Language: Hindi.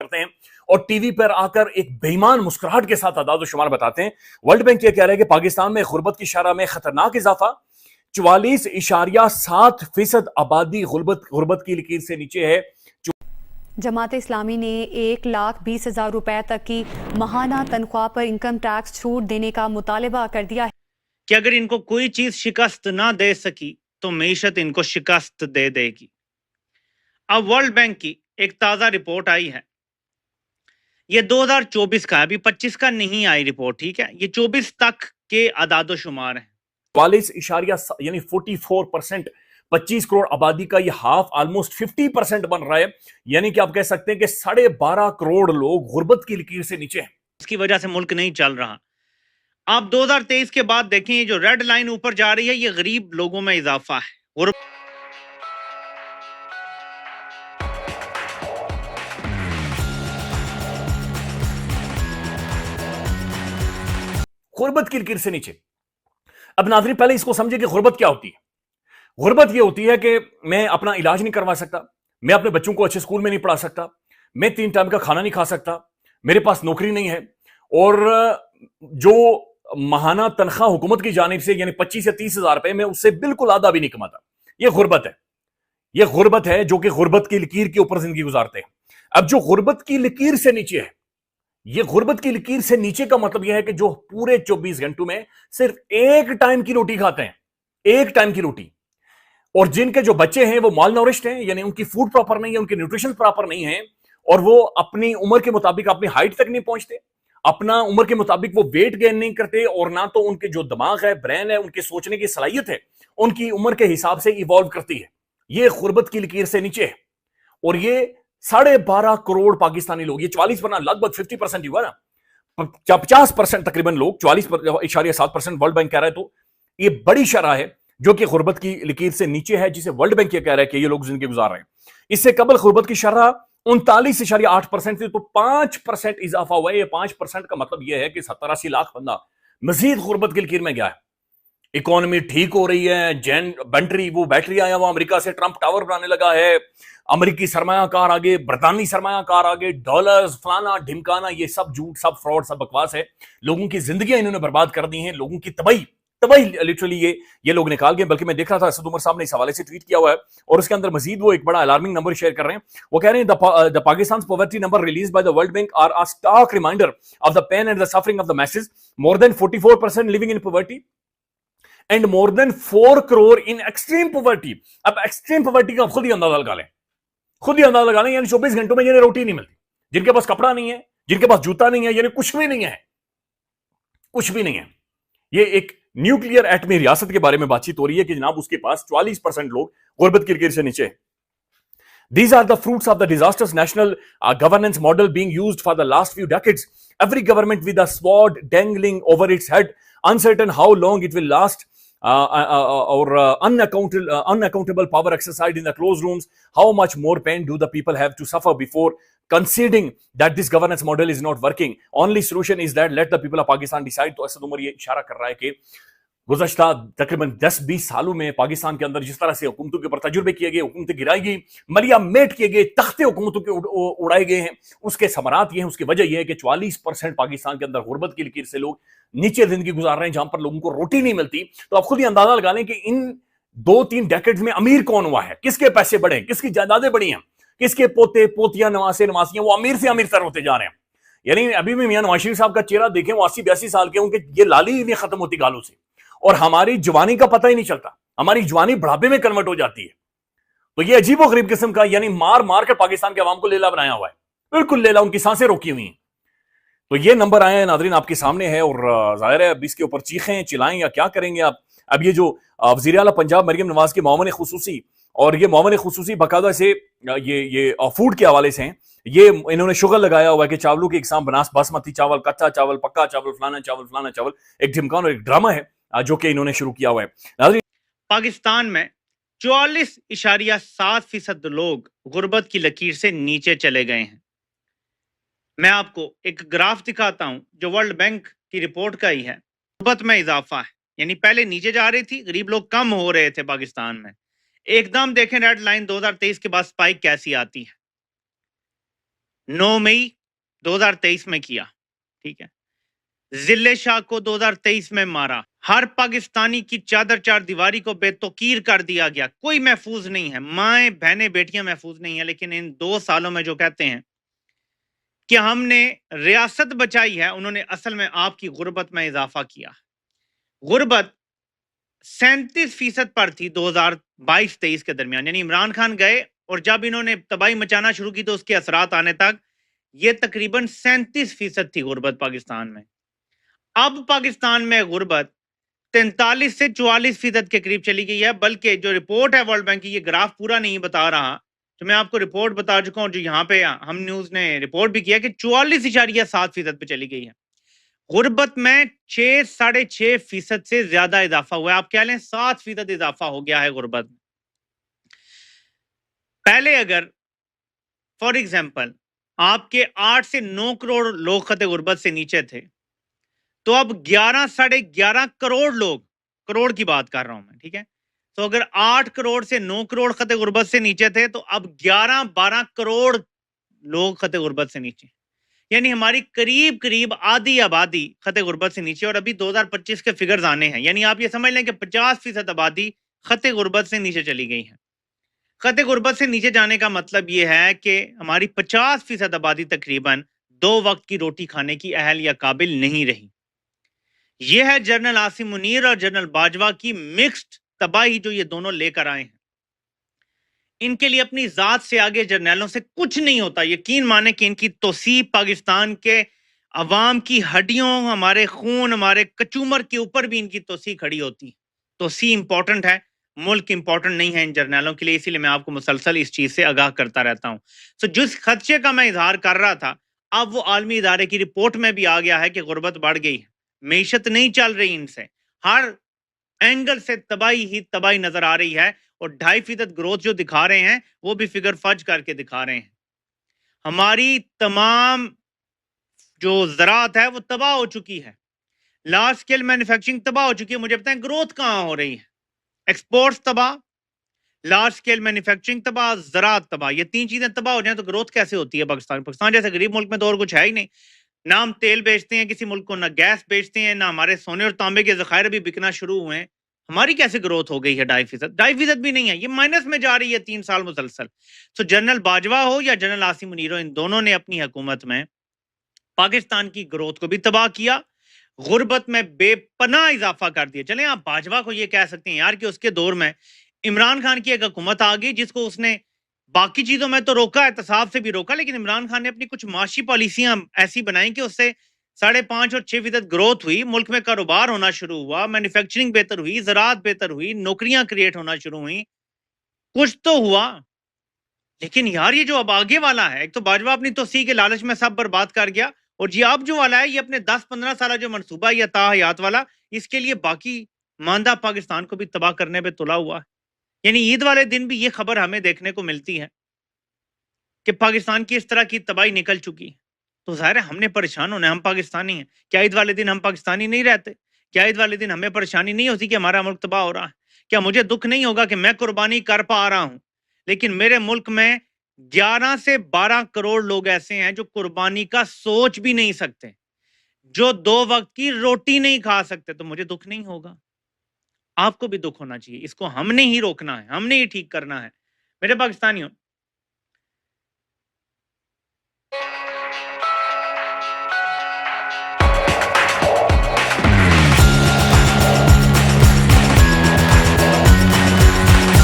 करते हैं और टीवी पर आकर एक बेईमान मुस्कुराहट के साथ आदाद शुमार बताते हैं। वर्ल्ड बैंक ये कह रहा है कि पाकिस्तान में गुर्बत की शरह में खतरनाक इजाफा, 44.7% आबादी गुर्बत की लकीर से नीचे है। जमात इस्लामी ने 1,20,000 रुपए तक की माहाना तनख्वाह पर इनकम टैक्स छूट देने का मुतालबा कर दिया है कि अगर इनको कोई चीज शिकस्त ना दे सकी तो मीशत इनको शिकस्त दे देगी। अब वर्ल्ड बैंक की एक ताजा रिपोर्ट आई है, ये 2024 का है, अभी 25 का नहीं आई रिपोर्ट, ठीक है, ये 24 तक के आदादो शुमार हैं। 44 यानी 44%, 25 करोड़ आबादी का ये हाफ ऑलमोस्ट 50% बन रहा है। यानी कि आप कह सकते हैं कि 12.5 करोड़ लोग गुर्बत की लकीर से नीचे हैं। इसकी वजह से मुल्क नहीं चल रहा। आप 2023 के बाद देखें, ये जो रेड लाइन ऊपर जा रही है, ये गरीब लोगों में इजाफा है। गुर्बत की लकीर से नीचे। अब नाज़रीन पहले इसको समझे कि गुर्बत क्या होती है। गुर्बत यह होती है कि मैं अपना इलाज नहीं करवा सकता, मैं अपने बच्चों को अच्छे स्कूल में नहीं पढ़ा सकता, मैं 3 टाइम का खाना नहीं खा सकता, मेरे पास नौकरी नहीं है, और जो माहाना तनख्वाह हुकूमत की जानिब से यानी 25 या 30 हजार रुपए, मैं उससे बिल्कुल आधा भी नहीं कमाता। यह गुर्बत है। यह गुर्बत है जो कि गुर्बत की लकीर के ऊपर जिंदगी गुजारते हैं। अब जो गुर्बत की लकीर से नीचे है, यह गुर्बत की लकीर से नीचे का मतलब यह है कि जो पूरे 24 घंटों में सिर्फ एक टाइम की रोटी खाते हैं, एक टाइम की रोटी, और जिनके जो बच्चे हैं वो माल नॉरिश्ड हैं, यानी उनकी फूड प्रॉपर नहीं है, उनकी न्यूट्रिशन प्रॉपर नहीं है, और वो अपनी उम्र के मुताबिक अपनी हाइट तक नहीं पहुंचते, अपना उम्र के मुताबिक वो वेट गेन नहीं करते, और ना तो उनके जो दिमाग है, ब्रेन है, उनके सोचने की सलाहियत है उनकी उम्र के हिसाब से इवॉल्व करती है। ये गुर्बत की लकीर से नीचे है। और ये 12.5 करोड़ पाकिस्तानी लोग, ये 44 पर लगभग 50% ही हुआ ना, 50% तकरीबन लोग, 44.7% वर्ल्ड बैंक कह रहा है, तो ये बड़ी शरह है जो कि गुर्बत की लकीर से नीचे है, जिसे वर्ल्ड बैंक ये कह रहा है कि ये लोग जिंदगी गुजार रहे हैं। इससे कबल गुर्बत की शरह 39.8% थी, तो 5% इजाफा हुआ है। ये 5% का मतलब यह है कि 70-80 लाख बंदा मजीद गुर्बत की लकीर में गया है। इकोनॉमी ठीक हो रही है, जैन बैटरी आया हुआ अमेरिका से, ट्रंप टावर बनाने लगा है, अमेरिकी सरमायाकार आगे, बरतानी सरमायाकार आगे, डॉलर्स फलाना ढिमकाना, ये सब झूठ, सब फ्रॉड, सब बकवास है। लोगों की जिंदगियां इन्होंने बर्बाद कर दी हैं, लोगों की तबाही लिटरली ये लोग निकाल गए। बल्कि मैं देख रहा था, असद उमर साहब ने इस हवाले से ट्वीट किया हुआ है, और उसके अंदर मजीद वो एक बड़ा अलार्मिंग नंबर शेयर कर रहे हैं। वो कह रहे हैं the Pakistan poverty number release by the World Bank are a stark reminder of the pain and the suffering of the message. More than 44% living in poverty and more than 4 crore in extreme poverty. अब एक्सट्रीम पॉवर्टी का खुद ही अंदाजा लगा लें, यानी 24 घंटों में जिन्हें रोटी नहीं मिलती, जिनके पास कपड़ा नहीं है, जिनके पास जूता नहीं है, यानी कुछ भी नहीं है, कुछ भी नहीं है। ये एक न्यूक्लियर एटमी रियासत के बारे में बातचीत हो रही है कि जनाब उसके पास 44% लोग गुर्बत की लकीर से नीचे। These are the fruits of the disastrous national governance model being used for the last few decades. Every government with a sword dangling over its head, uncertain how long it will last, or unaccountable power exercised in the closed rooms. How much more pain do the people have to suffer before conceding that this governance model is not working? Only solution is that let the people of Pakistan decide. तो असद उमर ये इशारा कर रहा है कि गुज़श्ता तकरीबन 10-20 सालों में पाकिस्तान के अंदर जिस तरह से हुकूमतों के ऊपर तजुर्बे किए गए, हुकूमतें गिराई गई, मलिया मेट किए गए, तख्ते हुकूमतों के उड़ाए गए हैं, उसके समरात ये हैं, उसकी वजह यह है कि 44% पाकिस्तान के अंदर गुर्बत की लकीर से लोग नीचे जिंदगी गुजार रहे हैं, जहां पर लोगों को रोटी नहीं मिलती। तो आप खुद ही अंदाजा लगा लें कि इन 2-3 डेकेड्स में अमीर कौन हुआ है, किसके पैसे बढ़े, किसकी जायदादें बढ़ी हैं, किसके पोते पोतियां नवासियां वो अमीर से अमीर तर होते जा रहे हैं। यानी अभी भी मियां नवाज शरीफ साहब का चेहरा देखें, वो 80-82 साल के, उनके ये लाली ही नहीं खत्म होती गालों से, और हमारी जवानी का पता ही नहीं चलता, हमारी जवानी बुढ़ापे में कन्वर्ट हो जाती है। तो ये अजीबो गरीब किस्म का, यानी मार मार कर पाकिस्तान के अवाम को लेला बनाया हुआ है, बिल्कुल लेला, उनकी सांसें रोकी हुई हैं। तो ये नंबर आए हैं नादरीन आपके सामने है, और जाहिर है अब इसके ऊपर चीखें चिल्लाएं या क्या करेंगे आप। अब ये जो वज़ीर आला पंजाब मरियम नवाज के मामले खुसूसी, और ये मामले खुसूसी बाकायदा से ये फूड के हवाले से हैं, ये इन्होंने शुगर लगाया हुआ है कि चावलों की इकसाम बासमती चावल, कच्चा चावल, पक्का चावल, फलाना चावल, एक ढिमकान और एक ड्रामा है जो कि इन्होंने शुरू किया हुआ है। पाकिस्तान में 44.7% लोग गुर्बत की लकीर से नीचे चले गए हैं। मैं आपको एक ग्राफ दिखाता हूं जो वर्ल्ड बैंक की रिपोर्ट का ही है। गुर्बत में इजाफा है, यानी पहले नीचे जा रही थी, गरीब लोग कम हो रहे थे पाकिस्तान में। एकदम देखें रेड लाइन 2023 के बाद स्पाइक कैसी आती है। 9 मई 2023 में किया, ठीक है। जिले शाह को 2023 में मारा। हर पाकिस्तानी की चादर चार दीवारी को बेतौकीर कर दिया गया। कोई महफूज नहीं है, माएं बहनें बेटियां महफूज नहीं है। लेकिन इन 2 सालों में जो कहते हैं कि हमने रियासत बचाई है, उन्होंने असल में आपकी गुर्बत में इजाफा किया। गुर्बत 37% पर थी 2022-23 के दरमियान, यानी इमरान खान गए और जब इन्होंने तबाही मचाना शुरू की तो उसके असरात आने तक ये तकरीबन 37% थी गुर्बत पाकिस्तान में। अब पाकिस्तान में गुर्बत 43 से 44% के करीब चली गई है। बल्कि जो रिपोर्ट है वर्ल्ड बैंक की, ये ग्राफ पूरा नहीं बता रहा, तो मैं आपको रिपोर्ट बता चुका हूं, जो यहाँ पे हम न्यूज ने रिपोर्ट भी किया कि 44.7% पे चली गई है। गुर्बत में 6-6.5% से ज्यादा इजाफा हुआ है। आप कह लें 7% इजाफा हो गया है गुर्बत में। पहले अगर फॉर एग्जाम्पल आपके 8 से 9 करोड़ लोग खते गुर्बत से नीचे थे, तो अब 11-11.5 करोड़ लोग, करोड़ की बात कर रहा हूं मैं, ठीक है। तो अगर 8 करोड़ से 9 करोड़ खते गुर्बत से नीचे थे, तो अब 11-12 करोड़ लोग खते गुर्बत से नीचे, यानी हमारी करीब करीब आधी आबादी खते गुर्बत से नीचे। और अभी 2025 के फिगर्स आने हैं, यानी आप ये समझ लें कि 50% आबादी खते गुर्बत से नीचे चली गई है। खते गुर्बत से नीचे जाने का मतलब ये है कि हमारी 50% आबादी तकरीबन 2 वक्त की रोटी खाने की अहल या काबिल नहीं रही। यह है जनरल आसिम मुनीर और जनरल बाजवा की मिक्स्ड तबाही जो ये दोनों लेकर आए हैं। इनके लिए अपनी जात से आगे जर्नैलों से कुछ नहीं होता। यकीन माने कि इनकी तौसीब पाकिस्तान के अवाम की हड्डियों, हमारे खून, हमारे कचूमर के ऊपर भी इनकी तौसीब खड़ी होती। तौसीब इंपॉर्टेंट है, मुल्क इंपॉर्टेंट नहीं है इन जर्नैलों के लिए। इसीलिए मैं आपको मुसलसल इस चीज से आगाह करता रहता हूं। तो जिस खदशे का मैं इजहार कर रहा था, अब वो आलमी इदारे की रिपोर्ट में भी आ गया है कि गुर्बत बढ़ गई है, मीशत नहीं चल रही, इनसे हर एंगल से तबाही ही तबाही नजर आ रही है। और 2.5% ग्रोथ जो दिखा रहे हैं वो भी फिगर फज करके दिखा रहे हैं। हमारी तमाम जो ज़राअत है वो तबाह हो चुकी है। लार्ज स्केल मैन्युफैक्चरिंग तबाह हो चुकी है। मुझे बताएं ग्रोथ कहां हो रही है? एक्सपोर्ट्स तबाह, लार्ज स्केल मैन्युफैक्चरिंग तबाह, ज़राअत तबाह। ये 3 चीजें तबाह हो जाए तो ग्रोथ कैसे होती है? पाकिस्तान जैसे गरीब मुल्क में तो और कुछ है ही नहीं। ना हम तेल बेचते हैं किसी मुल्क को, ना गैस बेचते हैं, ना हमारे सोने और तांबे के जखायर भी बिकना शुरू हुए हैं। हमारी कैसे ग्रोथ हो गई है? 2.5% भी नहीं है, ये माइनस में जा रही है 3 साल मुसलसल। तो जनरल बाजवा हो या जनरल आसिम मुनीर हो, इन दोनों ने अपनी हुकूमत में पाकिस्तान की ग्रोथ को भी तबाह किया, गुर्बत में बेपनाह इजाफा कर दिया। चलें आप बाजवा को ये कह सकते हैं यार कि उसके दौर में इमरान खान की एक हुकूमत आ गई जिसको उसने बाकी चीजों में तो रोका, एहतसाब से भी रोका, लेकिन इमरान खान ने अपनी कुछ माशी पॉलिसियां ऐसी बनाई कि उससे 5.5 और 6% ग्रोथ हुई, मुल्क में कारोबार होना शुरू हुआ, मैन्युफैक्चरिंग बेहतर हुई, ज़राअत बेहतर हुई, नौकरियां क्रिएट होना शुरू हुई, कुछ तो हुआ। लेकिन यार ये जो अब आगे वाला है, एक तो बाजवा अपनी तोसी के लालच में सब बर्बाद कर गया, और जी अब जो वाला है ये अपने 10-15 साल जो मनसूबा या ताहयात वाला, इसके लिए बाकी मांदा पाकिस्तान को भी तबाह करने पे तुला हुआ है। यानी ईद वाले दिन भी ये खबर हमें देखने को मिलती है कि पाकिस्तान की इस तरह की तबाही निकल चुकी है। तो जाहिर है हमने परेशान होना है, हम पाकिस्तानी हैं। क्या ईद वाले दिन हम पाकिस्तानी नहीं रहते? क्या ईद वाले दिन हमें परेशानी नहीं होती कि हमारा मुल्क तबाह हो रहा है? क्या मुझे दुख नहीं होगा कि मैं कुर्बानी कर पा रहा हूं, लेकिन मेरे मुल्क में 11 से 12 करोड़ लोग ऐसे हैं जो कुर्बानी का सोच भी नहीं सकते, जो 2 वक्त की रोटी नहीं खा सकते? तो मुझे दुख नहीं होगा, आपको भी दुख होना चाहिए। इसको हमने ही रोकना है, हमने ही ठीक करना है। मेरे पाकिस्तानियों,